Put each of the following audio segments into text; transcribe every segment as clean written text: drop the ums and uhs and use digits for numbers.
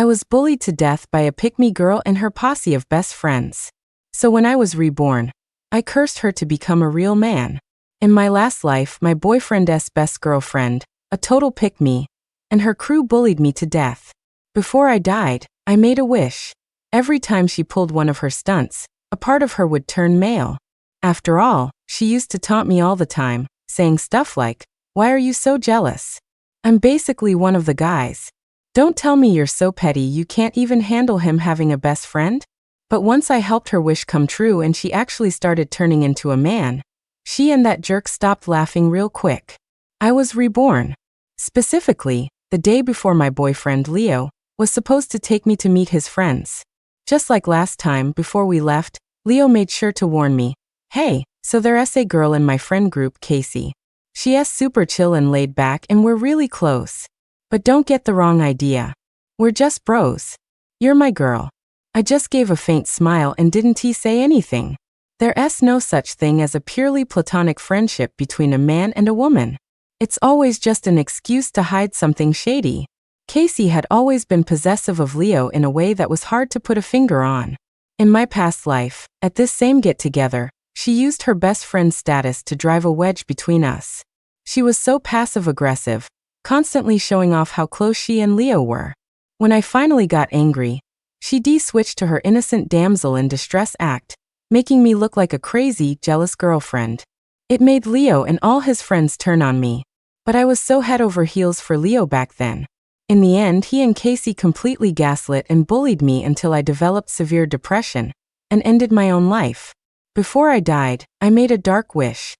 I was bullied to death by a pick-me girl and her posse of best friends. So when I was reborn, I cursed her to become a real man. In my last life, my boyfriend's best girlfriend, a total pick-me, and her crew bullied me to death. Before I died, I made a wish. Every time she pulled one of her stunts, a part of her would turn male. After all, she used to taunt me all the time, saying stuff like, "Why are you so jealous? I'm basically one of the guys. Don't tell me you're so petty you can't even handle him having a best friend?" But once I helped her wish come true and she actually started turning into a man, she and that jerk stopped laughing real quick. I was reborn. Specifically, the day before my boyfriend Leo was supposed to take me to meet his friends. Just like last time, before we left, Leo made sure to warn me, "Hey, so there's a girl in my friend group, Casey. She's super chill and laid back and we're really close. But don't get the wrong idea. We're just bros. You're my girl." I just gave a faint smile and didn't say anything. There's no such thing as a purely platonic friendship between a man and a woman. It's always just an excuse to hide something shady. Casey had always been possessive of Leo in a way that was hard to put a finger on. In my past life, at this same get-together, she used her best friend status to drive a wedge between us. She was so passive-aggressive, constantly showing off how close she and Leo were. When I finally got angry, she switched to her innocent damsel in distress act, making me look like a crazy, jealous girlfriend. It made Leo and all his friends turn on me. But I was so head over heels for Leo back then. In the end, he and Casey completely gaslit and bullied me until I developed severe depression and ended my own life. Before I died, I made a dark wish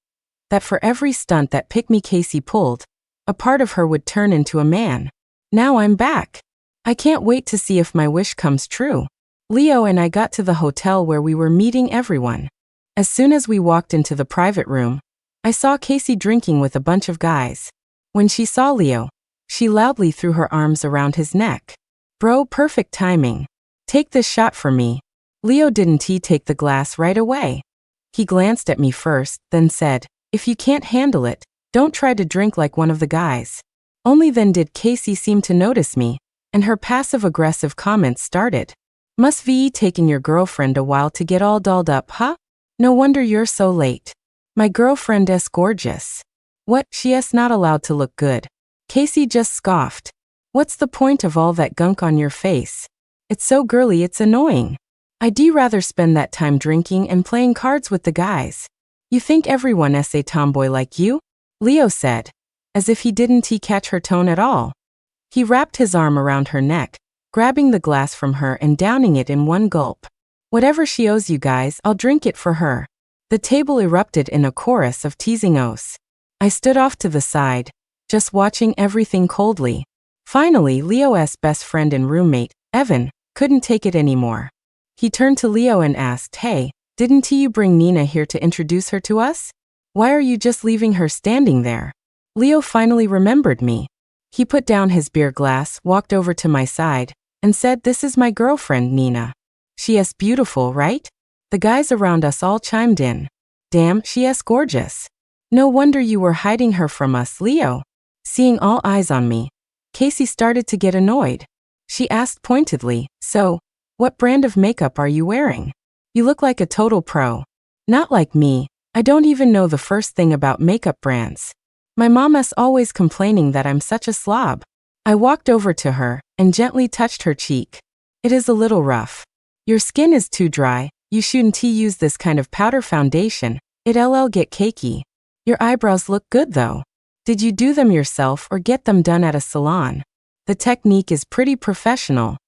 that for every stunt that pick-me Casey pulled, a part of her would turn into a man. Now I'm back. I can't wait to see if my wish comes true. Leo and I got to the hotel where we were meeting everyone. As soon as we walked into the private room, I saw Casey drinking with a bunch of guys. When she saw Leo, she loudly threw her arms around his neck. "Bro, perfect timing. Take this shot for me." Leo didn't take the glass right away. He glanced at me first, then said, "If you can't handle it, don't try to drink like one of the guys." Only then did Casey seem to notice me, and her passive-aggressive comments started. "Must be taking your girlfriend a while to get all dolled up, huh? No wonder you're so late. My girlfriend's gorgeous. What, she's not allowed to look good?" Casey just scoffed. "What's the point of all that gunk on your face? It's so girly it's annoying. I'd rather spend that time drinking and playing cards with the guys. You think everyone's a tomboy like you?" Leo said, as if he didn't catch her tone at all. He wrapped his arm around her neck, grabbing the glass from her and downing it in one gulp. "Whatever she owes you guys, I'll drink it for her." The table erupted in a chorus of teasing oaths. I stood off to the side, just watching everything coldly. Finally, Leo's best friend and roommate, Evan, couldn't take it anymore. He turned to Leo and asked, "Hey, didn't you bring Nina here to introduce her to us? Why are you just leaving her standing there?" Leo finally remembered me. He put down his beer glass, walked over to my side, and said, "This is my girlfriend, Nina. She is beautiful, right?" The guys around us all chimed in. "Damn, she is gorgeous. No wonder you were hiding her from us, Leo." Seeing all eyes on me, Casey started to get annoyed. She asked pointedly, "So, what brand of makeup are you wearing? You look like a total pro." Not like me, I don't even know the first thing about makeup brands. My mama's always complaining that I'm such a slob. I walked over to her and gently touched her cheek. "It is a little rough. Your skin is too dry. You shouldn't use this kind of powder foundation. It'll get cakey. Your eyebrows look good though. Did you do them yourself or get them done at a salon? The technique is pretty professional.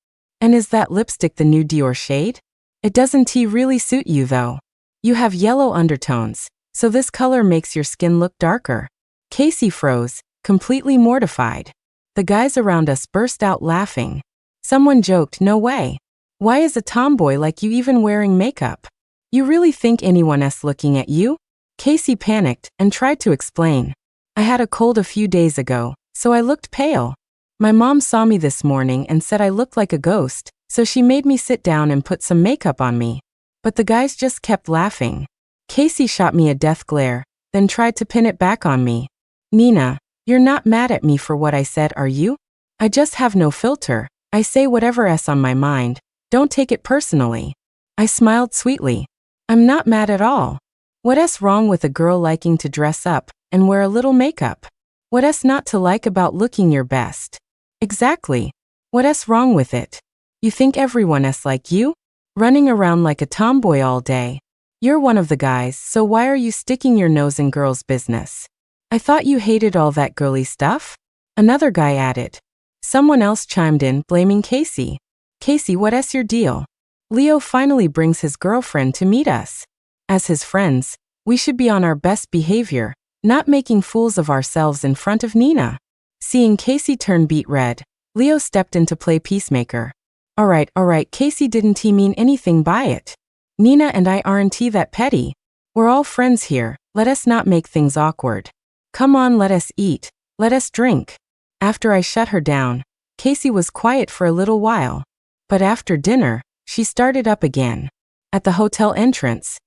And is that lipstick the new Dior shade? It doesn't really suit you though. You have yellow undertones, so this color makes your skin look darker." Casey froze, completely mortified. The guys around us burst out laughing. Someone joked, "No way. Why is a tomboy like you even wearing makeup? You really think anyone's looking at you?" Casey panicked and tried to explain. "I had a cold a few days ago, so I looked pale. My mom saw me this morning and said I looked like a ghost, so she made me sit down and put some makeup on me." But the guys just kept laughing. Casey shot me a death glare, then tried to pin it back on me. "Nina, you're not mad at me for what I said, are you? I just have no filter. I say whatever's on my mind, don't take it personally. I smiled sweetly. I'm not mad at all. What's wrong with a girl liking to dress up and wear a little makeup? What's not to like about looking your best? Exactly. What's wrong with it? You think everyone's like you? Running around like a tomboy all day. You're one of the guys, so why are you sticking your nose in girls' business? I thought you hated all that girly stuff? Another guy added. Someone else chimed in, blaming Casey. Casey, what's your deal? Leo finally brings his girlfriend to meet us. As his friends, we should be on our best behavior, not making fools of ourselves in front of Nina. Seeing Casey turn beet red, Leo stepped in to play peacemaker. All right, Casey, didn't he mean anything by it? Nina and I aren't that petty. We're all friends here, let us not make things awkward. Come on, let us eat, let us drink. After I shut her down, Casey was quiet for a little while. But after dinner, she started up again. At the hotel entrance,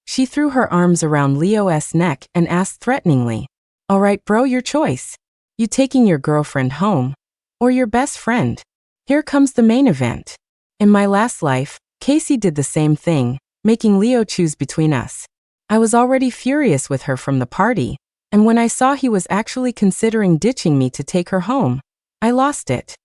she threw her arms around Leo's neck and asked threateningly, all right, bro, your choice. You taking your girlfriend home? Or your best friend? Here comes the main event. In my last life, Casey did the same thing, making Leo choose between us. I was already furious with her from the party, and when I saw he was actually considering ditching me to take her home, I lost it.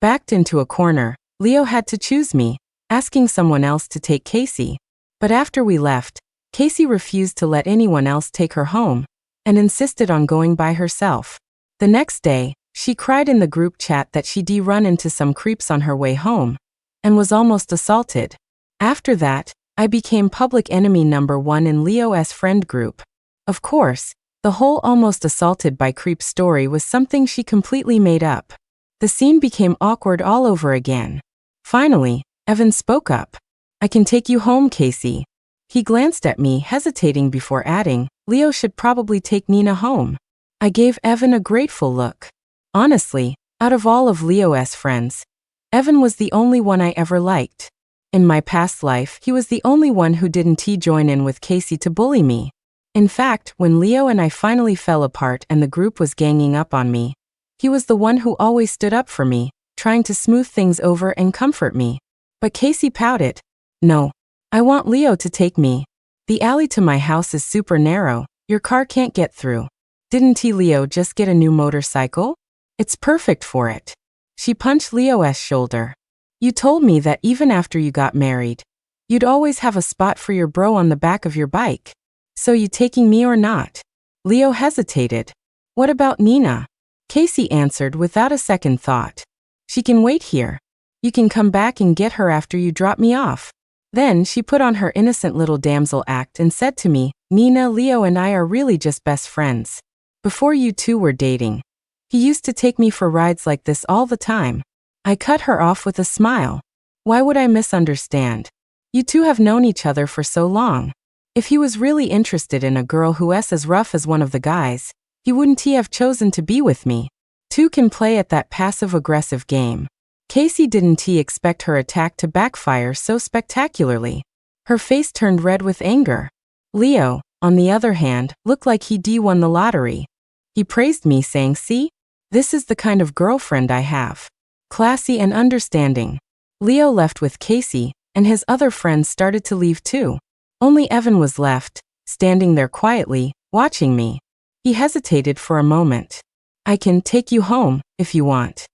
Backed into a corner, Leo had to choose me, asking someone else to take Casey. But after we left, Casey refused to let anyone else take her home, and insisted on going by herself. The next day, she cried in the group chat that she'd run into some creeps on her way home, and was almost assaulted. After that, I became public enemy number 1 in Leo's friend group. Of course, the whole almost assaulted by creep story was something she completely made up. The scene became awkward all over again. Finally, Evan spoke up. I can take you home, Casey. He glanced at me, hesitating before adding, Leo should probably take Nina home. I gave Evan a grateful look. Honestly, out of all of Leo's friends, Evan was the only one I ever liked. In my past life, he was the only one who didn't join in with Casey to bully me. In fact, when Leo and I finally fell apart and the group was ganging up on me, he was the one who always stood up for me, trying to smooth things over and comfort me. But Casey pouted. No. I want Leo to take me. The alley to my house is super narrow, your car can't get through. Didn't Leo just get a new motorcycle? It's perfect for it. She punched Leo's shoulder. You told me that even after you got married, you'd always have a spot for your bro on the back of your bike. So you taking me or not? Leo hesitated. What about Nina? Casey answered without a second thought. She can wait here. You can come back and get her after you drop me off. Then she put on her innocent little damsel act and said to me, Nina, Leo and I are really just best friends. Before you two were dating, he used to take me for rides like this all the time. I cut her off with a smile. Why would I misunderstand? You two have known each other for so long. If he was really interested in a girl who's as rough as one of the guys, he wouldn't have chosen to be with me. Two can play at that passive-aggressive game. Casey didn't expect her attack to backfire so spectacularly. Her face turned red with anger. Leo, on the other hand, looked like he won the lottery. He praised me, saying, see? This is the kind of girlfriend I have. Classy and understanding. Leo left with Casey, and his other friends started to leave too. Only Evan was left, standing there quietly, watching me. He hesitated for a moment. I can take you home, if you want.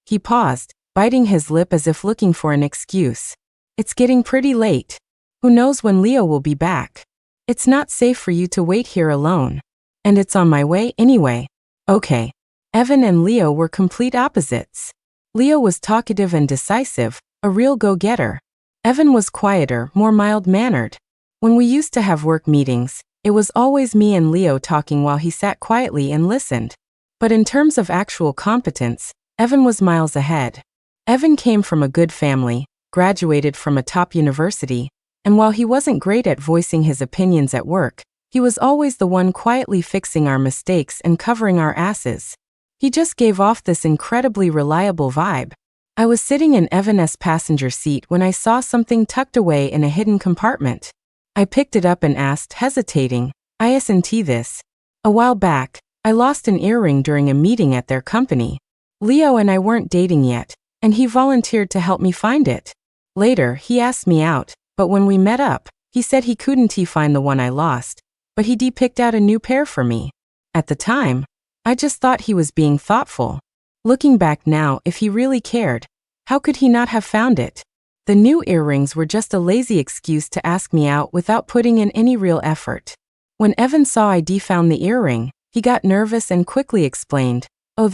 He paused, biting his lip as if looking for an excuse. It's getting pretty late. Who knows when Leo will be back? It's not safe for you to wait here alone. And it's on my way anyway. Okay. Evan and Leo were complete opposites. Leo was talkative and decisive, a real go-getter. Evan was quieter, more mild-mannered. When we used to have work meetings, it was always me and Leo talking while he sat quietly and listened. But in terms of actual competence, Evan was miles ahead. Evan came from a good family, graduated from a top university, and while he wasn't great at voicing his opinions at work, he was always the one quietly fixing our mistakes and covering our asses. He just gave off this incredibly reliable vibe. I was sitting in Evan's passenger seat when I saw something tucked away in a hidden compartment. I picked it up and asked, hesitating, isn't this? A while back, I lost an earring during a meeting at their company. Leo and I weren't dating yet, and he volunteered to help me find it. Later, he asked me out, but when we met up, he said he couldn't find the one I lost, but he picked out a new pair for me. At the time, I just thought he was being thoughtful. Looking back now, if he really cared, how could he not have found it? The new earrings were just a lazy excuse to ask me out without putting in any real effort. When Evan saw I'd found the earring, he got nervous and quickly explained, "Oh,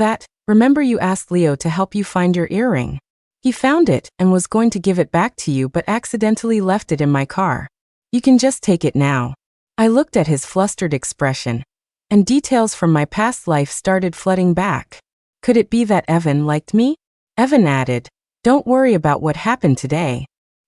remember you asked Leo to help you find your earring? He found it and was going to give it back to you but accidentally left it in my car. You can just take it now." I looked at his flustered expression, and details from my past life started flooding back. Could it be that Evan liked me? Evan added, "Don't worry about what happened today.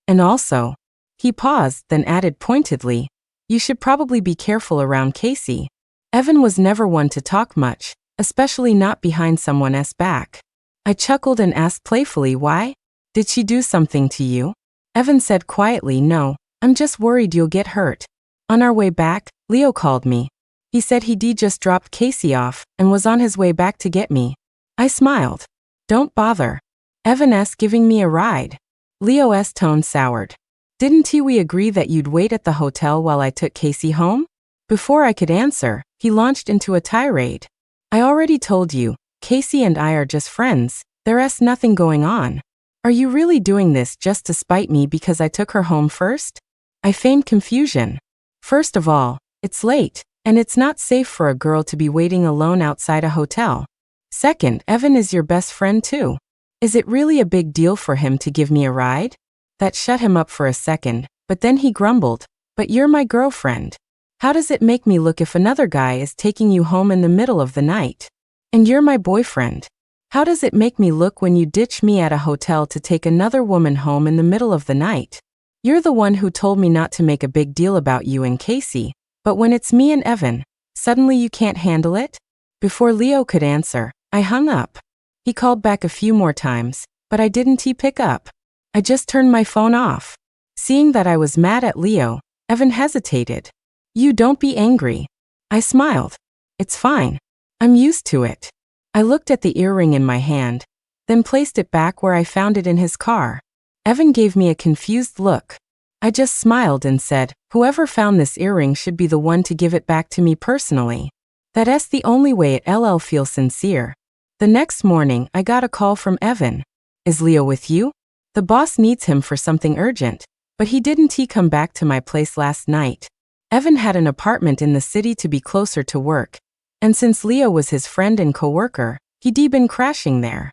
And also," he paused, then added pointedly, "you should probably be careful around Casey." Evan was never one to talk much, especially not behind someone's back. I chuckled and asked playfully, "Why? Did she do something to you?" Evan said quietly, "No, I'm just worried you'll get hurt." On our way back, Leo called me. He said he'd just dropped Casey off and was on his way back to get me. I smiled. "Don't bother. Evan's giving me a ride." Leo's tone soured. "Didn't we agree that you'd wait at the hotel while I took Casey home?" Before I could answer, he launched into a tirade. "I already told you, Casey and I are just friends. There's nothing going on. Are you really doing this just to spite me because I took her home first?" I feigned confusion. "First of all, it's late, and it's not safe for a girl to be waiting alone outside a hotel. Second, Evan is your best friend too. Is it really a big deal for him to give me a ride?" That shut him up for a second, but then he grumbled, "But you're my girlfriend. How does it make me look if another guy is taking you home in the middle of the night? And you're my boyfriend. How does it make me look when you ditch me at a hotel to take another woman home in the middle of the night? You're the one who told me not to make a big deal about you and Casey, but when it's me and Evan, suddenly you can't handle it?" Before Leo could answer, I hung up. He called back a few more times, but I didn't pick up. I just turned my phone off. Seeing that I was mad at Leo, Evan hesitated. "You don't be angry." I smiled. "It's fine. I'm used to it." I looked at the earring in my hand, then placed it back where I found it in his car. Evan gave me a confused look. I just smiled and said, "Whoever found this earring should be the one to give it back to me personally. That's the only way it'll feel sincere." The next morning, I got a call from Evan. "Is Leo with you? The boss needs him for something urgent, but he didn't come back to my place last night." Evan had an apartment in the city to be closer to work, and since Leo was his friend and coworker, he'd been crashing there.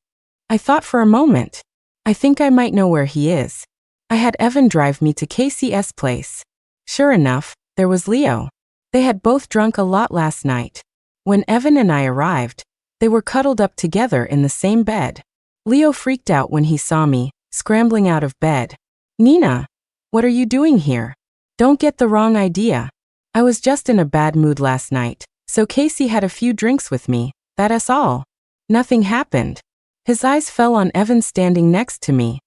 I thought for a moment, I think I might know where he is. I had Evan drive me to Casey's place. Sure enough, there was Leo. They had both drunk a lot last night. When Evan and I arrived, they were cuddled up together in the same bed. Leo freaked out when he saw me, scrambling out of bed. "Nina, what are you doing here? Don't get the wrong idea. I was just in a bad mood last night, so Casey had a few drinks with me, that's all. Nothing happened." His eyes fell on Evan standing next to me.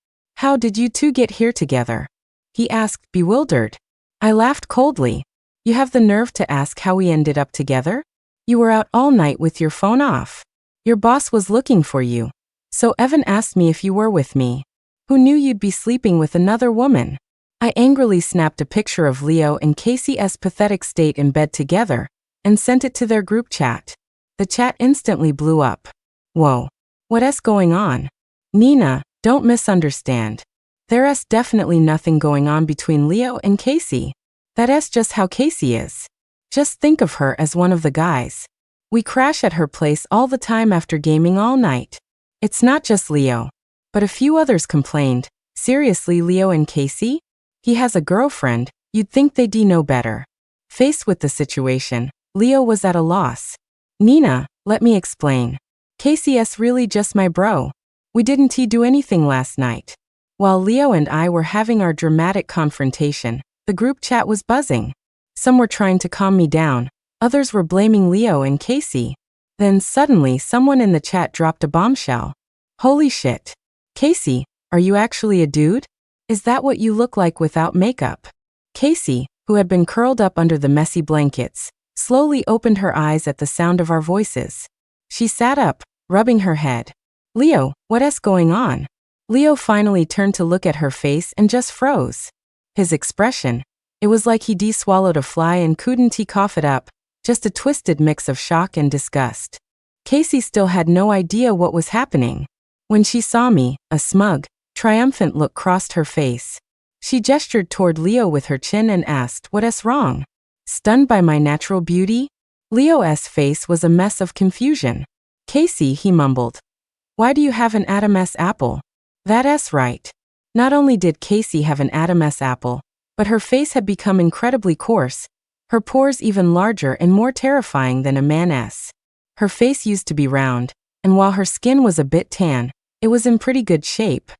"How did you two get here together?" he asked, bewildered. I laughed coldly. "You have the nerve to ask how we ended up together? You were out all night with your phone off. Your boss was looking for you. So Evan asked me if you were with me. Who knew you'd be sleeping with another woman?" I angrily snapped a picture of Leo and Casey's pathetic state in bed together and sent it to their group chat. The chat instantly blew up. "Whoa. What's going on? Nina, don't misunderstand. There's definitely nothing going on between Leo and Casey. That's just how Casey is. Just think of her as one of the guys. We crash at her place all the time after gaming all night. It's not just Leo." But a few others complained, "Seriously, Leo and Casey? He has a girlfriend, you'd think they'd know better." Faced with the situation, Leo was at a loss. "Nina, let me explain. Casey's really just my bro. We didn't do anything last night." While Leo and I were having our dramatic confrontation, the group chat was buzzing. Some were trying to calm me down, others were blaming Leo and Casey. Then suddenly someone in the chat dropped a bombshell. "Holy shit. Casey, are you actually a dude? Is that what you look like without makeup?" Casey, who had been curled up under the messy blankets, slowly opened her eyes at the sound of our voices. She sat up, rubbing her head. "Leo, what's going on? Leo finally turned to look at her face and just froze. His expression, it was like he swallowed a fly and couldn't cough it up, just a twisted mix of shock and disgust. Casey still had no idea what was happening. When she saw me, a smug, triumphant look crossed her face. She gestured toward Leo with her chin and asked, "What's wrong?" Stunned by my natural beauty? Leo's face was a mess of confusion. "Casey," he mumbled. "Why do you have an Adam's apple?" That's right. Not only did Casey have an Adam's apple, but her face had become incredibly coarse, her pores even larger and more terrifying than a man's. Her face used to be round, and while her skin was a bit tan, it was in pretty good shape.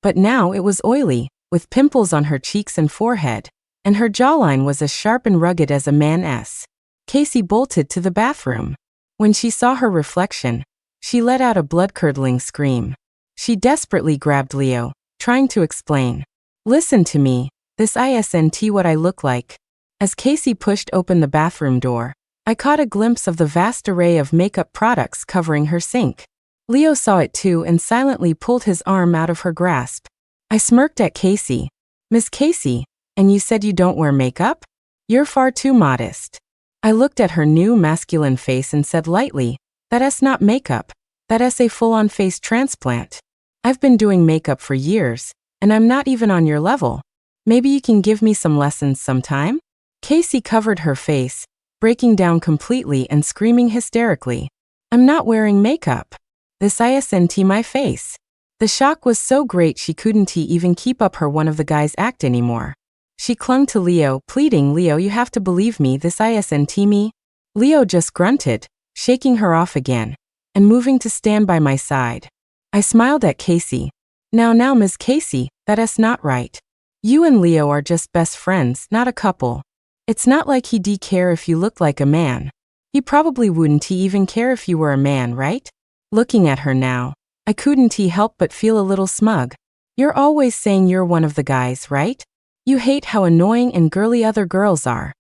But now it was oily, with pimples on her cheeks and forehead, and her jawline was as sharp and rugged as a man's. Casey bolted to the bathroom. When she saw her reflection, she let out a blood-curdling scream. She desperately grabbed Leo, trying to explain. "Listen to me, this isn't what I look like." As Casey pushed open the bathroom door, I caught a glimpse of the vast array of makeup products covering her sink. Leo saw it too and silently pulled his arm out of her grasp. I smirked at Casey. "Miss Casey, and you said you don't wear makeup? You're far too modest." I looked at her new masculine face and said lightly, "That's not makeup, that's a full-on face transplant. I've been doing makeup for years, and I'm not even on your level. Maybe you can give me some lessons sometime?" Casey covered her face, breaking down completely and screaming hysterically. "I'm not wearing makeup. This isn't my face." The shock was so great she couldn't even keep up her one of the guys act anymore. She clung to Leo, pleading, "Leo, you have to believe me, this isn't me." Leo just grunted, shaking her off again, and moving to stand by my side. I smiled at Casey. Now, Miss Casey, that's not right. You and Leo are just best friends, not a couple. It's not like he'd care if you looked like a man. He probably wouldn't even care if you were a man, right?" Looking at her now, I couldn't help but feel a little smug. "You're always saying you're one of the guys, right? You hate how annoying and girly other girls are.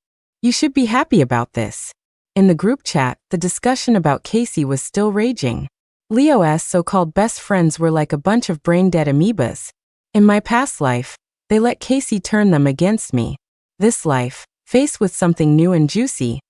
You should be happy about this." In the group chat, the discussion about Casey was still raging. Leo's so-called best friends were like a bunch of brain-dead amoebas. In my past life, they let Casey turn them against me. This life, faced with something new and juicy,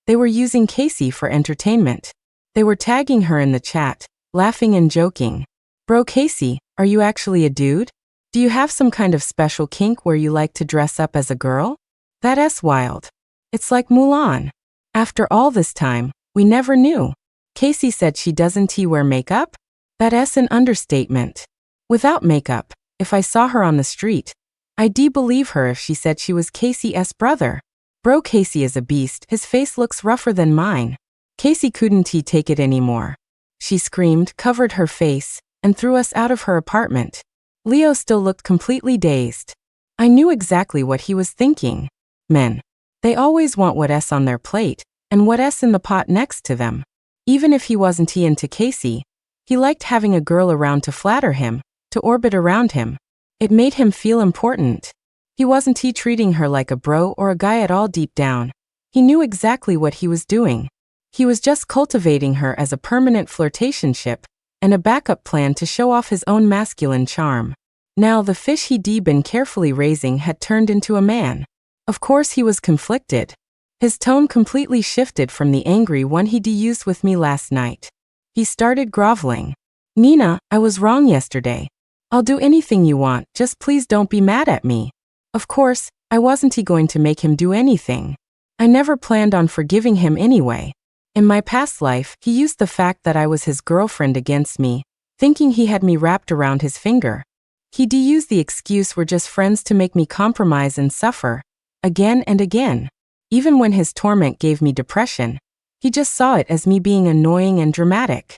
they were using Casey for entertainment. They were tagging her in the chat, laughing and joking. "Bro Casey, are you actually a dude? Do you have some kind of special kink where you like to dress up as a girl? That's wild. It's like Mulan. After all this time, we never knew." Casey said she doesn't wear makeup? That's an understatement. Without makeup, if I saw her on the street, I'd believe her if she said she was Casey's brother. Bro Casey is a beast, his face looks rougher than mine. Casey couldn't take it anymore. She screamed, covered her face, and threw us out of her apartment. Leo still looked completely dazed. I knew exactly what he was thinking. Men. They always want what's on their plate, and what's in the pot next to them. Even if he wasn't into Casey, he liked having a girl around to flatter him, to orbit around him. It made him feel important. He wasn't treating her like a bro or a guy at all deep down. He knew exactly what he was doing. He was just cultivating her as a permanent flirtationship and a backup plan to show off his own masculine charm. Now the fish he'd been carefully raising had turned into a man. Of course he was conflicted. His tone completely shifted from the angry one he'd used with me last night. He started groveling. "Nina, I was wrong yesterday. I'll do anything you want, just please don't be mad at me." Of course, I wasn't going to make him do anything. I never planned on forgiving him anyway. In my past life, he used the fact that I was his girlfriend against me, thinking he had me wrapped around his finger. He'd use the excuse we're just friends to make me compromise and suffer, again and again. Even when his torment gave me depression, he just saw it as me being annoying and dramatic.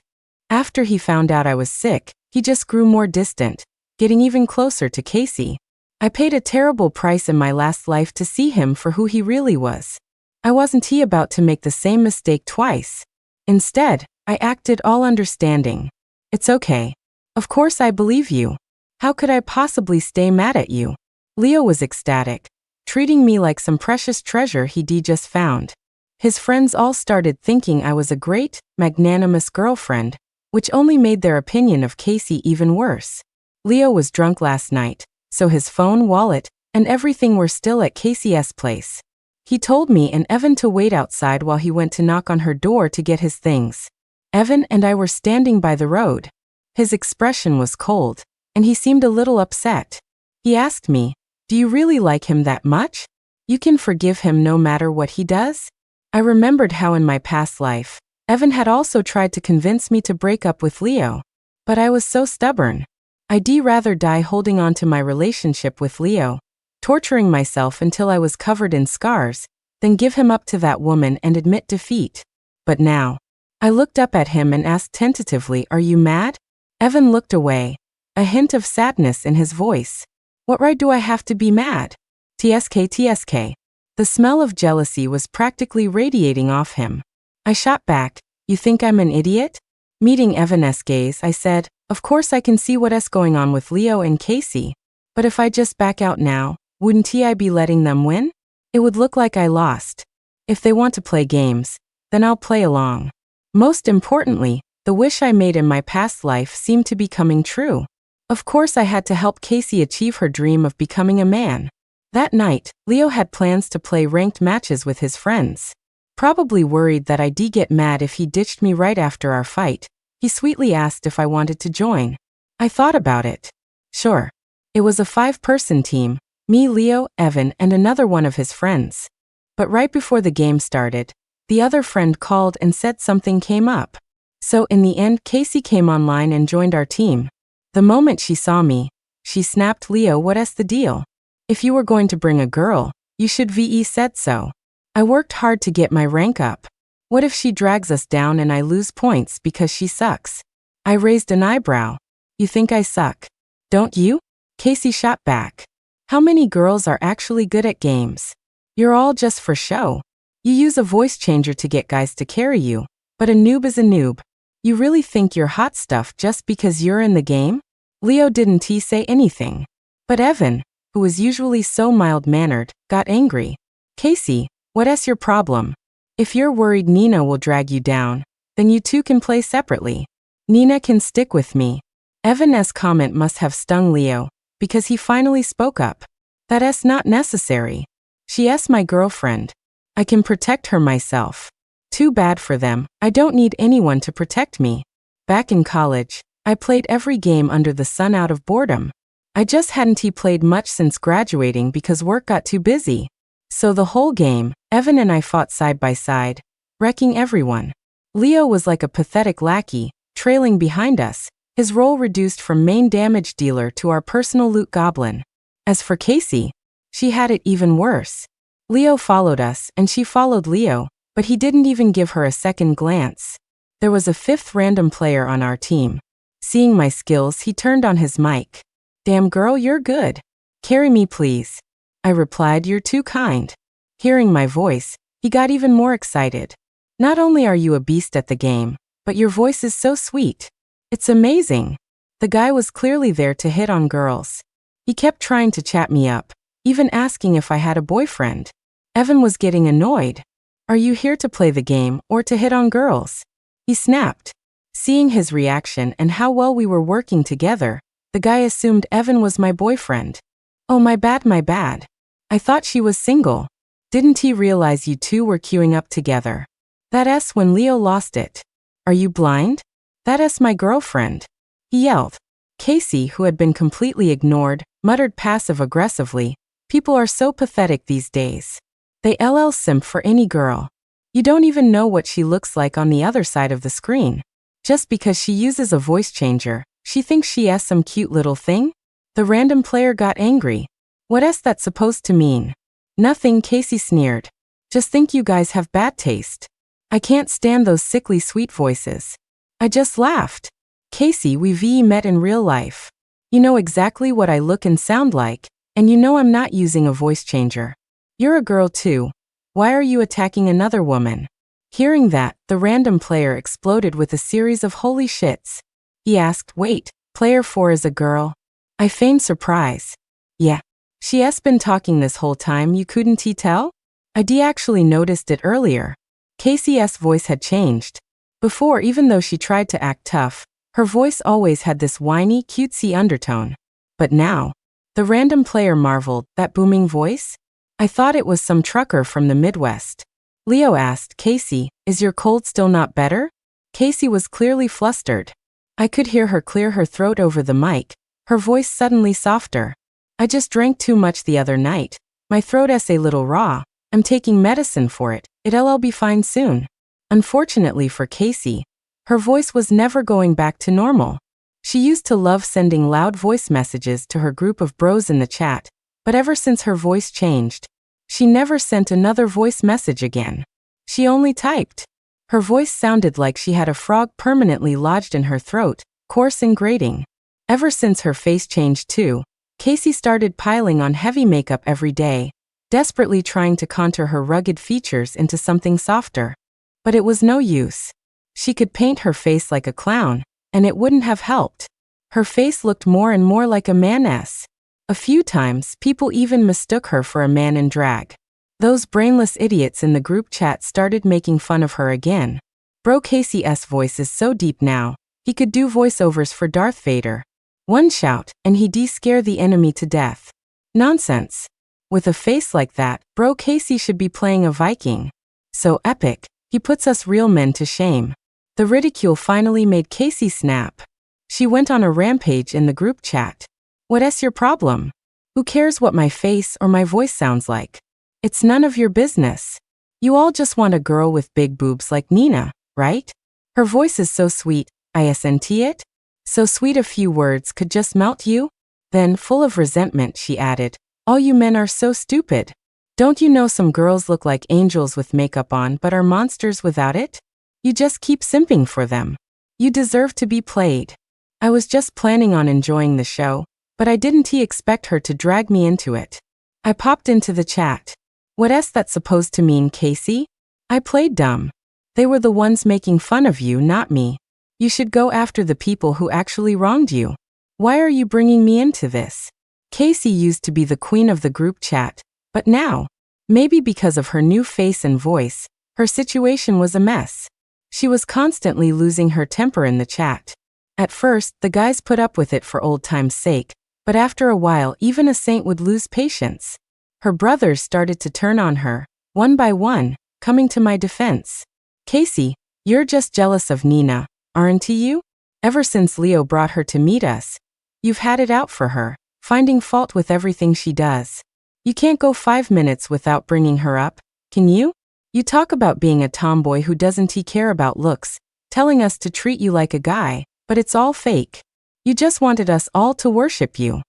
After he found out I was sick, he just grew more distant, getting even closer to Casey. I paid a terrible price in my last life to see him for who he really was. I wasn't about to make the same mistake twice. Instead, I acted all understanding. "It's okay. Of course I believe you. How could I possibly stay mad at you?" Leo was ecstatic, treating me like some precious treasure he'd just found. His friends all started thinking I was a great, magnanimous girlfriend, which only made their opinion of Casey even worse. Leo was drunk last night, so his phone, wallet, and everything were still at Casey's place. He told me and Evan to wait outside while he went to knock on her door to get his things. Evan and I were standing by the road. His expression was cold, and he seemed a little upset. He asked me, "Do you really like him that much? You can forgive him no matter what he does?" I remembered how in my past life, Evan had also tried to convince me to break up with Leo. But I was so stubborn. I'd rather die holding on to my relationship with Leo, torturing myself until I was covered in scars, than give him up to that woman and admit defeat. But now, I looked up at him and asked tentatively, "Are you mad?" Evan looked away, a hint of sadness in his voice. "What right do I have to be mad?" TSK. The smell of jealousy was practically radiating off him. I shot back, "You think I'm an idiot?" Meeting Evan's gaze, I said, "Of course I can see what's going on with Leo and Casey. But if I just back out now, wouldn't I be letting them win? It would look like I lost. If they want to play games, then I'll play along." Most importantly, the wish I made in my past life seemed to be coming true. Of course I had to help Casey achieve her dream of becoming a man. That night, Leo had plans to play ranked matches with his friends. Probably worried that I'd get mad if he ditched me right after our fight, he sweetly asked if I wanted to join. I thought about it. Sure. It was a 5-person team, me, Leo, Evan, and another one of his friends. But right before the game started, the other friend called and said something came up. So in the end, Casey came online and joined our team. The moment she saw me, she snapped, "Leo, what's the deal? If you were going to bring a girl, you should VE said so. I worked hard to get my rank up. What if she drags us down and I lose points because she sucks?" I raised an eyebrow. "You think I suck? Don't you?" Casey shot back. "How many girls are actually good at games? You're all just for show. You use a voice changer to get guys to carry you, but a noob is a noob. You really think you're hot stuff just because you're in the game?" Leo didn't say anything. But Evan, who was usually so mild-mannered, got angry. "Casey, what's your problem? If you're worried Nina will drag you down, then you two can play separately. Nina can stick with me." Evan's comment must have stung Leo, because he finally spoke up. "That's not necessary. She's my girlfriend. I can protect her myself." Too bad for them, I don't need anyone to protect me. Back in college, I played every game under the sun out of boredom. I just hadn't played much since graduating because work got too busy. So the whole game, Evan and I fought side by side, wrecking everyone. Leo was like a pathetic lackey, trailing behind us, his role reduced from main damage dealer to our personal loot goblin. As for Casey, she had it even worse. Leo followed us and she followed Leo, but he didn't even give her a second glance. There was a 5th random player on our team. Seeing my skills, he turned on his mic. "Damn girl, you're good. Carry me please." I replied, "You're too kind." Hearing my voice, he got even more excited. "Not only are you a beast at the game, but your voice is so sweet. It's amazing." The guy was clearly there to hit on girls. He kept trying to chat me up, even asking if I had a boyfriend. Evan was getting annoyed. "Are you here to play the game or to hit on girls?" He snapped. Seeing his reaction and how well we were working together, the guy assumed Evan was my boyfriend. "Oh, my bad. I thought she was single. Didn't he realize you two were queuing up together?" That's when Leo lost it. "Are you blind? That's my girlfriend," he yelled. Casey, who had been completely ignored, muttered passive-aggressively, "People are so pathetic these days. They simp for any girl. You don't even know what she looks like on the other side of the screen. Just because she uses a voice changer, she thinks she's some cute little thing?" The random player got angry. "What's that supposed to mean?" "Nothing," Casey sneered. "Just think you guys have bad taste. I can't stand those sickly sweet voices." I just laughed. "Casey, we met in real life. You know exactly what I look and sound like, and you know I'm not using a voice changer. You're a girl too. Why are you attacking another woman?" Hearing that, the random player exploded with a series of holy shits. He asked, "Wait, player 4 is a girl?" I feigned surprise. "Yeah. She's been talking this whole time, you couldn't tell?" I actually noticed it earlier. Casey's voice had changed. Before, even though she tried to act tough, Her voice always had this whiny, cutesy undertone. But now, the random player marveled, that booming voice? I thought it was some trucker from the Midwest. Leo asked, Casey, is your cold still not better? Casey was clearly flustered. I could hear her clear her throat over the mic, her voice suddenly softer. I just drank too much the other night. My throat's a little raw. I'm taking medicine for it. It'll be fine soon. Unfortunately for Casey, her voice was never going back to normal. She used to love sending loud voice messages to her group of bros in the chat, but ever since her voice changed, she never sent another voice message again. She only typed. Her voice sounded like she had a frog permanently lodged in her throat, coarse and grating. Ever since her face changed too, Casey started piling on heavy makeup every day, desperately trying to contour her rugged features into something softer. But it was no use. She could paint her face like a clown, and it wouldn't have helped. Her face looked more and more like a man's. A few times, people even mistook her for a man in drag. Those brainless idiots in the group chat started making fun of her again. Bro Casey's voice is so deep now, he could do voiceovers for Darth Vader. One shout, and he'd scare the enemy to death. Nonsense. With a face like that, Bro Casey should be playing a Viking. So epic, he puts us real men to shame. The ridicule finally made Casey snap. She went on a rampage in the group chat. What's your problem? Who cares what my face or my voice sounds like? It's none of your business. You all just want a girl with big boobs like Nina, right? Her voice is so sweet, isn't it? So sweet a few words could just melt you? Then, full of resentment, she added, all you men are so stupid. Don't you know some girls look like angels with makeup on but are monsters without it? You just keep simping for them. You deserve to be played. I was just planning on enjoying the show, but I didn't expect her to drag me into it. I popped into the chat. What's that supposed to mean, Casey? I played dumb. They were the ones making fun of you, not me. You should go after the people who actually wronged you. Why are you bringing me into this? Casey used to be the queen of the group chat, but now, maybe because of her new face and voice, her situation was a mess. She was constantly losing her temper in the chat. At first, the guys put up with it for old time's sake, but after a while even a saint would lose patience. Her brothers started to turn on her, one by one, coming to my defense. Casey, you're just jealous of Nina, aren't you? Ever since Leo brought her to meet us, you've had it out for her, finding fault with everything she does. You can't go 5 minutes without bringing her up, can you? You talk about being a tomboy who doesn't care about looks, telling us to treat you like a guy, but it's all fake. You just wanted us all to worship you.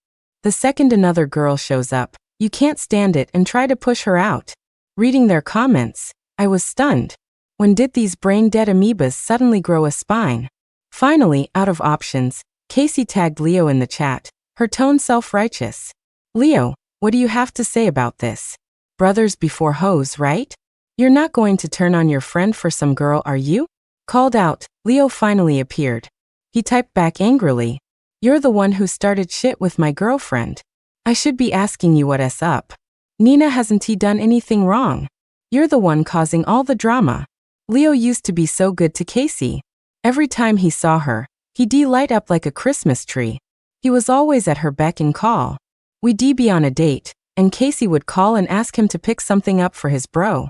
The second another girl shows up, you can't stand it and try to push her out. Reading their comments, I was stunned. When did these brain-dead amoebas suddenly grow a spine? Finally, out of options, Casey tagged Leo in the chat, her tone self-righteous. Leo, what do you have to say about this? Brothers before hoes, right? You're not going to turn on your friend for some girl, are you? Called out, Leo finally appeared. He typed back angrily. You're the one who started shit with my girlfriend. I should be asking you what's up. Nina hasn't done anything wrong. You're the one causing all the drama. Leo used to be so good to Casey. Every time he saw her, he'd light up like a Christmas tree. He was always at her beck and call. We'd be on a date, and Casey would call and ask him to pick something up for his bro.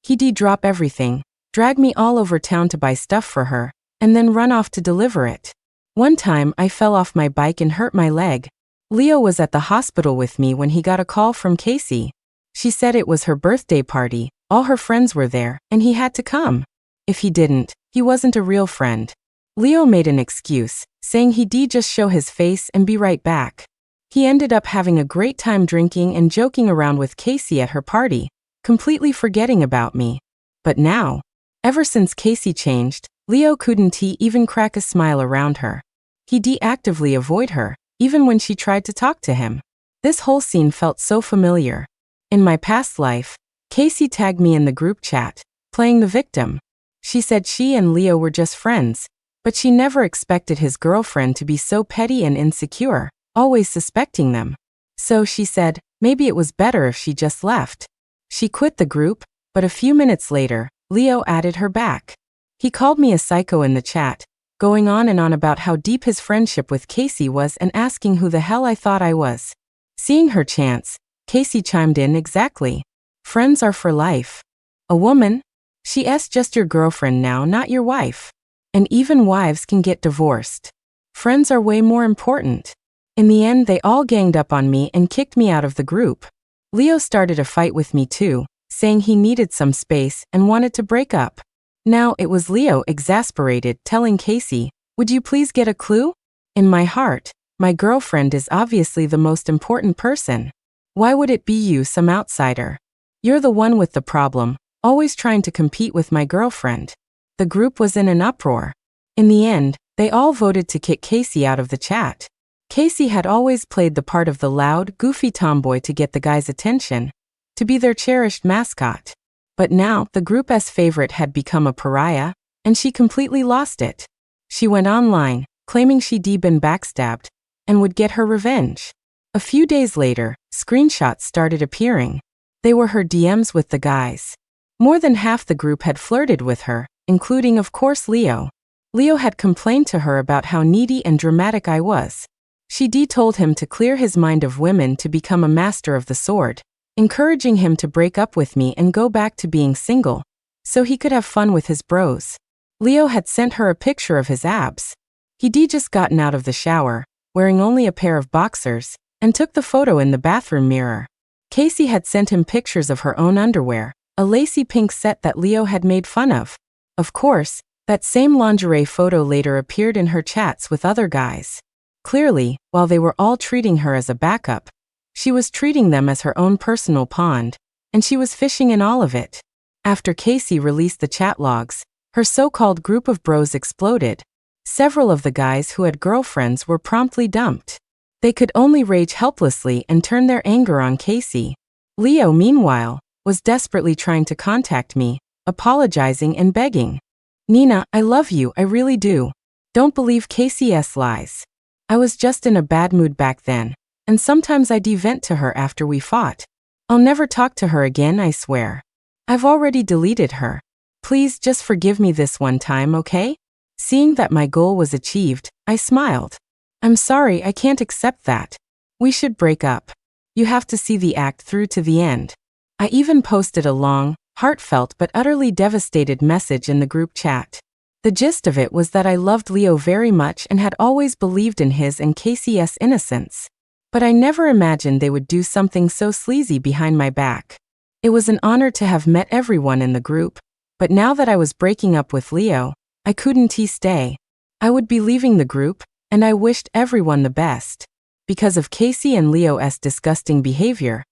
He'd drop everything, drag me all over town to buy stuff for her, and then run off to deliver it. One time I fell off my bike and hurt my leg. Leo was at the hospital with me when he got a call from Casey. She said it was her birthday party, all her friends were there, and he had to come. If he didn't, he wasn't a real friend. Leo made an excuse, saying he'd just show his face and be right back. He ended up having a great time drinking and joking around with Casey at her party, completely forgetting about me. But now, ever since Casey changed, Leo couldn't even crack a smile around her. He'd actively avoid her, even when she tried to talk to him. This whole scene felt so familiar. In my past life, Casey tagged me in the group chat, playing the victim. She said she and Leo were just friends, but she never expected his girlfriend to be so petty and insecure, always suspecting them. So she said, maybe it was better if she just left. She quit the group, but a few minutes later, Leo added her back. He called me a psycho in the chat, going on and on about how deep his friendship with Casey was and asking who the hell I thought I was. Seeing her chance, Casey chimed in, exactly. Friends are for life. A woman? She's just your girlfriend now, not your wife. And even wives can get divorced. Friends are way more important. In the end, they all ganged up on me and kicked me out of the group. Leo started a fight with me too, saying he needed some space and wanted to break up. Now it was Leo, exasperated, telling Casey, "Would you please get a clue?" In my heart, my girlfriend is obviously the most important person. Why would it be you, some outsider? You're the one with the problem, always trying to compete with my girlfriend. The group was in an uproar. In the end, they all voted to kick Casey out of the chat. Casey had always played the part of the loud, goofy tomboy to get the guys' attention, to be their cherished mascot. But now, the group's favorite had become a pariah, and she completely lost it. She went online, claiming she'd been backstabbed, and would get her revenge. A few days later, screenshots started appearing. They were her DMs with the guys. More than half the group had flirted with her, including of course Leo. Leo had complained to her about how needy and dramatic I was. She told him to clear his mind of women to become a master of the sword, encouraging him to break up with me and go back to being single, so he could have fun with his bros. Leo had sent her a picture of his abs. He'd just gotten out of the shower, wearing only a pair of boxers, and took the photo in the bathroom mirror. Casey had sent him pictures of her own underwear, a lacy pink set that Leo had made fun of. Of course, that same lingerie photo later appeared in her chats with other guys. Clearly, while they were all treating her as a backup, she was treating them as her own personal pond, and she was fishing in all of it. After Casey released the chat logs, her so-called group of bros exploded. Several of the guys who had girlfriends were promptly dumped. They could only rage helplessly and turn their anger on Casey. Leo, meanwhile, was desperately trying to contact me, apologizing and begging. "Nina, I love you, I really do. Don't believe Casey's lies. I was just in a bad mood back then, and sometimes I vent to her after we fought. I'll never talk to her again, I swear. I've already deleted her. Please just forgive me this one time, okay?" Seeing that my goal was achieved, I smiled. "I'm sorry, I can't accept that. We should break up. You have to see the act through to the end." I even posted a long, heartfelt but utterly devastated message in the group chat. The gist of it was that I loved Leo very much and had always believed in his and Casey's innocence. But I never imagined they would do something so sleazy behind my back. It was an honor to have met everyone in the group, but now that I was breaking up with Leo, I couldn't stay. I would be leaving the group, and I wished everyone the best. Because of Casey and Leo's disgusting behavior,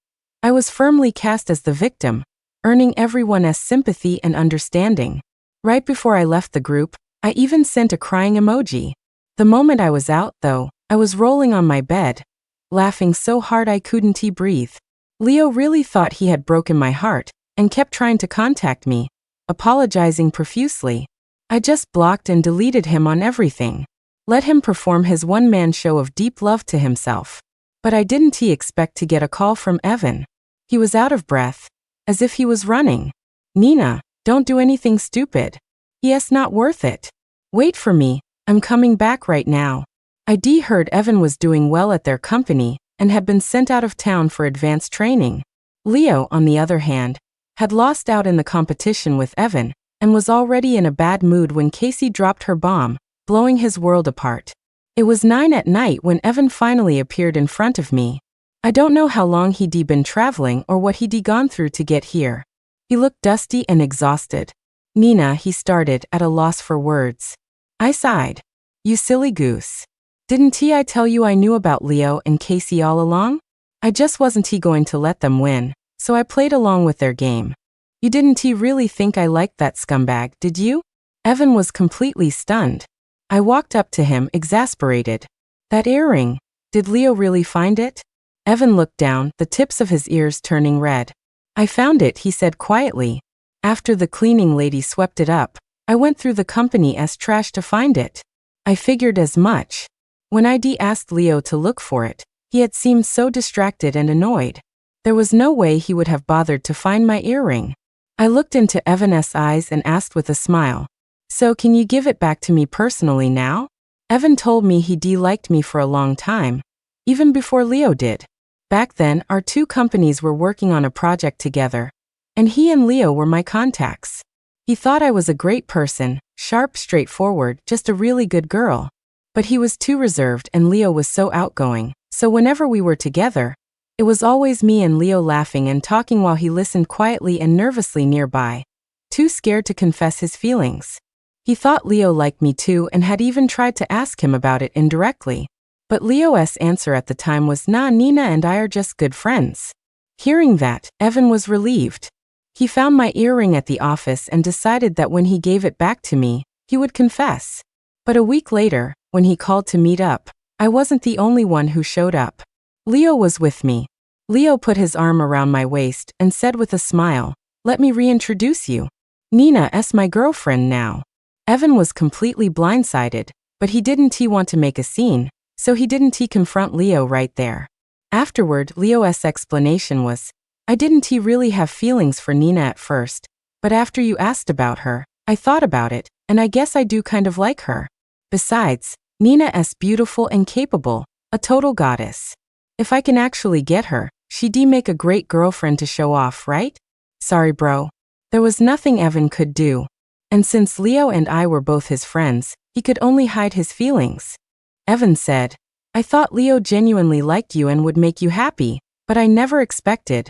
I was firmly cast as the victim, earning everyone's sympathy and understanding. Right before I left the group, I even sent a crying emoji. The moment I was out, though, I was rolling on my bed, laughing so hard I couldn't breathe. Leo really thought he had broken my heart, and kept trying to contact me, apologizing profusely. I just blocked and deleted him on everything. Let him perform his one-man show of deep love to himself. But I didn't expect to get a call from Evan. He was out of breath, as if he was running. "Nina, don't do anything stupid. It's not worth it. Wait for me, I'm coming back right now." I heard Evan was doing well at their company and had been sent out of town for advanced training. Leo, on the other hand, had lost out in the competition with Evan and was already in a bad mood when Casey dropped her bomb, blowing his world apart. It was 9 at night when Evan finally appeared in front of me. I don't know how long he'd been traveling or what he'd gone through to get here. He looked dusty and exhausted. "Nina," he started, at a loss for words. I sighed. "You silly goose. Didn't I tell you I knew about Leo and Casey all along? I just wasn't going to let them win, so I played along with their game. You didn't really think I liked that scumbag, did you?" Evan was completely stunned. I walked up to him, exasperated. "That earring, did Leo really find it?" Evan looked down, the tips of his ears turning red. "I found it," he said quietly. "After the cleaning lady swept it up, I went through the company's trash to find it. I figured as much." When I asked Leo to look for it, he had seemed so distracted and annoyed. There was no way he would have bothered to find my earring. I looked into Evan's eyes and asked with a smile, So can you give it back to me personally now? Evan told me he liked me for a long time, even before Leo did. Back then, our two companies were working on a project together, and he and Leo were my contacts. He thought I was a great person, sharp, straightforward, just a really good girl. But he was too reserved and Leo was so outgoing, so whenever we were together, it was always me and Leo laughing and talking while he listened quietly and nervously nearby, too scared to confess his feelings. He thought Leo liked me too and had even tried to ask him about it indirectly. But Leo's answer at the time was, "Nah, Nina and I are just good friends." Hearing that, Evan was relieved. He found my earring at the office and decided that when he gave it back to me, he would confess. But a week later, when he called to meet up, I wasn't the only one who showed up. Leo was with me. Leo put his arm around my waist and said with a smile, "Let me reintroduce you. Nina's my girlfriend now." Evan was completely blindsided, but he didn't want to make a scene, so he didn't confront Leo right there. Afterward, Leo's explanation was, "I didn't really have feelings for Nina at first, but after you asked about her, I thought about it, and I guess I do kind of like her. Besides, Nina's beautiful and capable, a total goddess. If I can actually get her, she'd make a great girlfriend to show off, right?" Sorry, bro. There was nothing Evan could do. And since Leo and I were both his friends, he could only hide his feelings. Evan said, "I thought Leo genuinely liked you and would make you happy, but I never expected."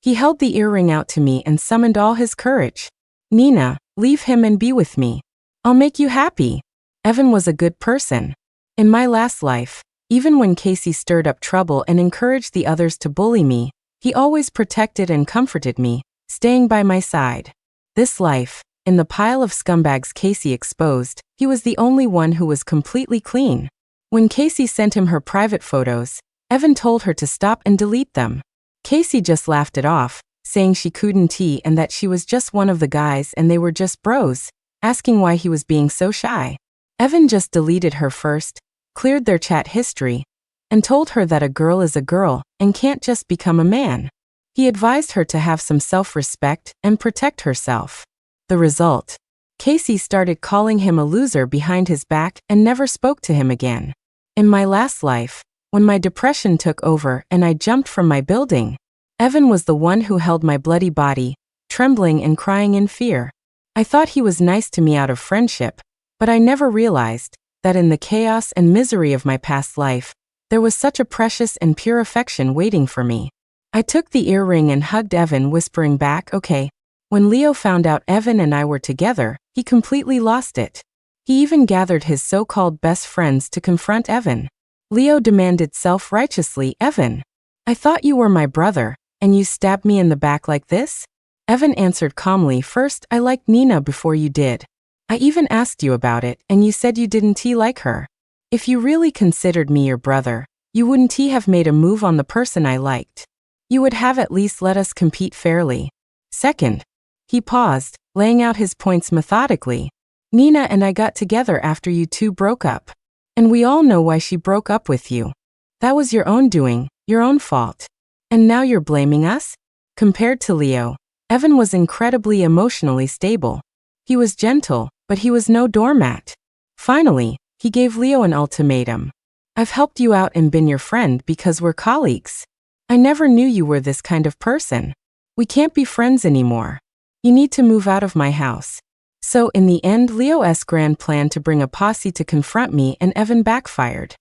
He held the earring out to me and summoned all his courage. "Nina, leave him and be with me. I'll make you happy." Evan was a good person. In my last life, even when Casey stirred up trouble and encouraged the others to bully me, he always protected and comforted me, staying by my side. This life, in the pile of scumbags Casey exposed, he was the only one who was completely clean. When Casey sent him her private photos, Evan told her to stop and delete them. Casey just laughed it off, saying she couldn't and that she was just one of the guys and they were just bros, asking why he was being so shy. Evan just deleted her first, cleared their chat history, and told her that a girl is a girl and can't just become a man. He advised her to have some self-respect and protect herself. The result? Casey started calling him a loser behind his back and never spoke to him again. In my last life, when my depression took over and I jumped from my building, Evan was the one who held my bloody body, trembling and crying in fear. I thought he was nice to me out of friendship, but I never realized that in the chaos and misery of my past life, there was such a precious and pure affection waiting for me. I took the earring and hugged Evan, whispering back, "Okay." When Leo found out Evan and I were together, he completely lost it. He even gathered his so-called best friends to confront Evan. Leo demanded self-righteously, "Evan, I thought you were my brother, and you stabbed me in the back like this?" Evan answered calmly, "First, I liked Nina before you did. I even asked you about it, and you said you didn't like her. If you really considered me your brother, you wouldn't have made a move on the person I liked. You would have at least let us compete fairly. Second," he paused, laying out his points methodically, "Nina and I got together after you two broke up. And we all know why she broke up with you. That was your own doing, your own fault. And now you're blaming us?" Compared to Leo, Evan was incredibly emotionally stable. He was gentle, but he was no doormat. Finally, he gave Leo an ultimatum. "I've helped you out and been your friend because we're colleagues. I never knew you were this kind of person. We can't be friends anymore. You need to move out of my house." So in the end, Leo's grand plan to bring a posse to confront me and Evan backfired.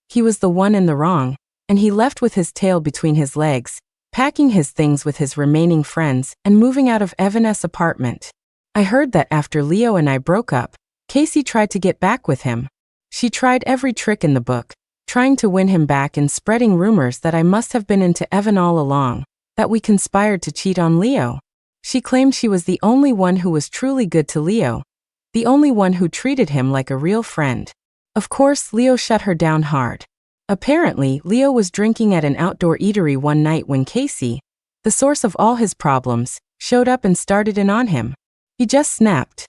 He was the one in the wrong, and he left with his tail between his legs, packing his things with his remaining friends and moving out of Evan's apartment. I heard that after Leo and I broke up, Casey tried to get back with him. She tried every trick in the book, trying to win him back and spreading rumors that I must have been into Evan all along, that we conspired to cheat on Leo. She claimed she was the only one who was truly good to Leo, the only one who treated him like a real friend. Of course, Leo shut her down hard. Apparently, Leo was drinking at an outdoor eatery one night when Casey, the source of all his problems, showed up and started in on him. He just snapped.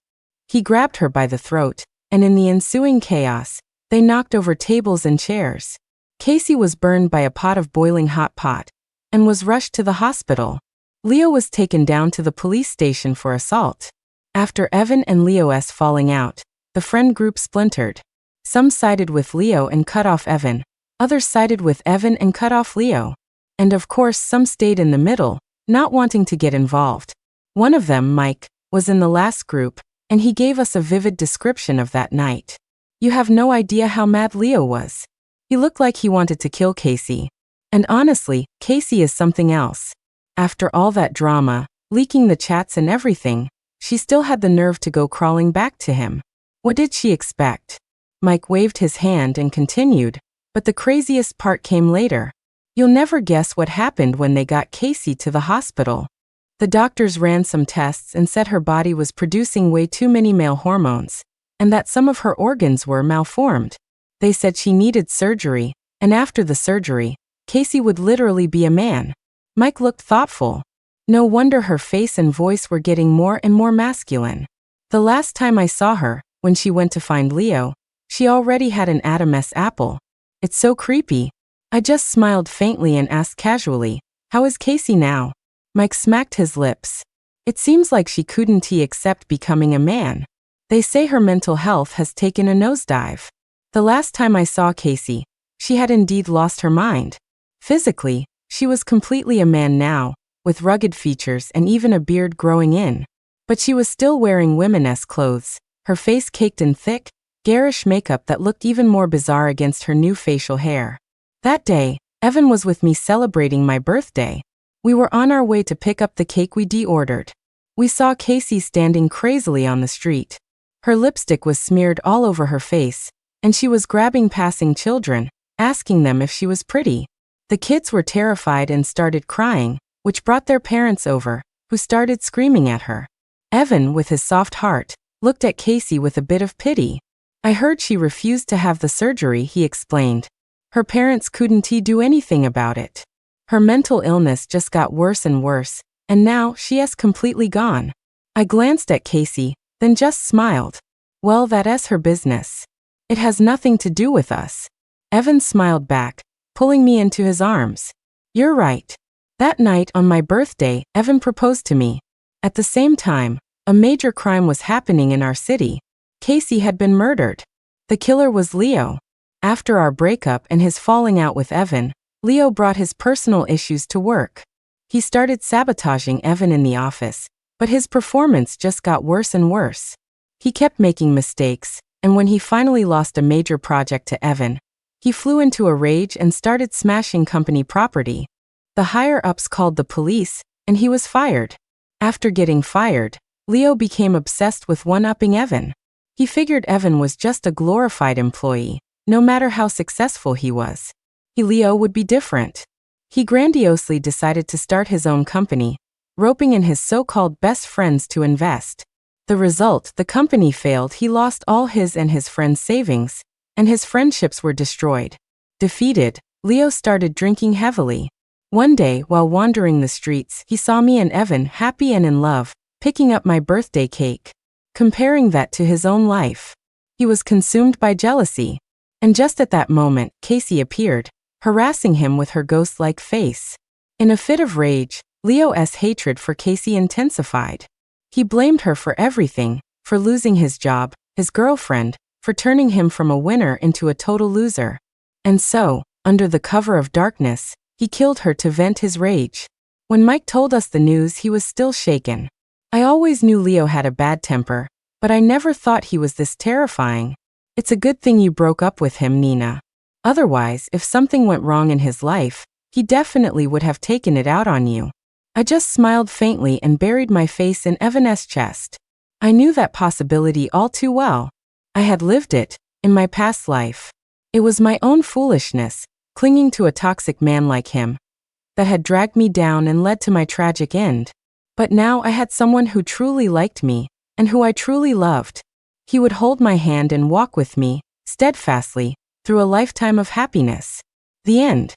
He grabbed her by the throat, and in the ensuing chaos, they knocked over tables and chairs. Casey was burned by a pot of boiling hot pot, and was rushed to the hospital. Leo was taken down to the police station for assault. After Evan and Leo's falling out, the friend group splintered. Some sided with Leo and cut off Evan, others sided with Evan and cut off Leo. And of course some stayed in the middle, not wanting to get involved. One of them, Mike, was in the last group, and he gave us a vivid description of that night. You have no idea how mad Leo was. He looked like he wanted to kill Casey. And honestly, Casey is something else. After all that drama, leaking the chats and everything, she still had the nerve to go crawling back to him. What did she expect? Mike waved his hand and continued, but the craziest part came later. You'll never guess what happened when they got Casey to the hospital. The doctors ran some tests and said her body was producing way too many male hormones, and that some of her organs were malformed. They said she needed surgery, and after the surgery, Casey would literally be a man. Mike looked thoughtful. No wonder her face and voice were getting more and more masculine. The last time I saw her, when she went to find Leo, she already had an Adam's apple. It's so creepy. I just smiled faintly and asked casually, "How is Casey now?" Mike smacked his lips. It seems like she couldn't accept becoming a man. They say her mental health has taken a nosedive. The last time I saw Casey, she had indeed lost her mind. Physically, she was completely a man now, with rugged features and even a beard growing in. But she was still wearing women's clothes, her face caked in thick, garish makeup that looked even more bizarre against her new facial hair. That day, Evan was with me celebrating my birthday. We were on our way to pick up the cake we de-ordered. We saw Casey standing crazily on the street. Her lipstick was smeared all over her face, and she was grabbing passing children, asking them if she was pretty. The kids were terrified and started crying, which brought their parents over, who started screaming at her. Evan, with his soft heart, looked at Casey with a bit of pity. I heard she refused to have the surgery, he explained. Her parents couldn't do anything about it. Her mental illness just got worse and worse, and now she is completely gone. I glanced at Casey, then just smiled. Well, that is her business. It has nothing to do with us. Evan smiled back, pulling me into his arms. You're right. That night on my birthday, Evan proposed to me. At the same time, a major crime was happening in our city. Casey had been murdered. The killer was Leo. After our breakup and his falling out with Evan, Leo brought his personal issues to work. He started sabotaging Evan in the office, but his performance just got worse and worse. He kept making mistakes, and when he finally lost a major project to Evan, he flew into a rage and started smashing company property. The higher-ups called the police, and he was fired. After getting fired, Leo became obsessed with one-upping Evan. He figured Evan was just a glorified employee, no matter how successful he was. Leo would be different. He grandiosely decided to start his own company, roping in his so-called best friends to invest. The result, the company failed. He lost all his and his friends' savings, and his friendships were destroyed. Defeated, Leo started drinking heavily. One day, while wandering the streets, he saw me and Evan happy and in love, picking up my birthday cake. Comparing that to his own life, he was consumed by jealousy. And just at that moment, Casey appeared, harassing him with her ghost-like face. In a fit of rage, Leo's hatred for Casey intensified. He blamed her for everything, for losing his job, his girlfriend, for turning him from a winner into a total loser. And so, under the cover of darkness, he killed her to vent his rage. When Mike told us the news, he was still shaken. I always knew Leo had a bad temper, but I never thought he was this terrifying. It's a good thing you broke up with him, Nina. Otherwise, if something went wrong in his life, he definitely would have taken it out on you. I just smiled faintly and buried my face in Evan's chest. I knew that possibility all too well. I had lived it, in my past life. It was my own foolishness, clinging to a toxic man like him, that had dragged me down and led to my tragic end. But now I had someone who truly liked me, and who I truly loved. He would hold my hand and walk with me, steadfastly, through a lifetime of happiness. The end.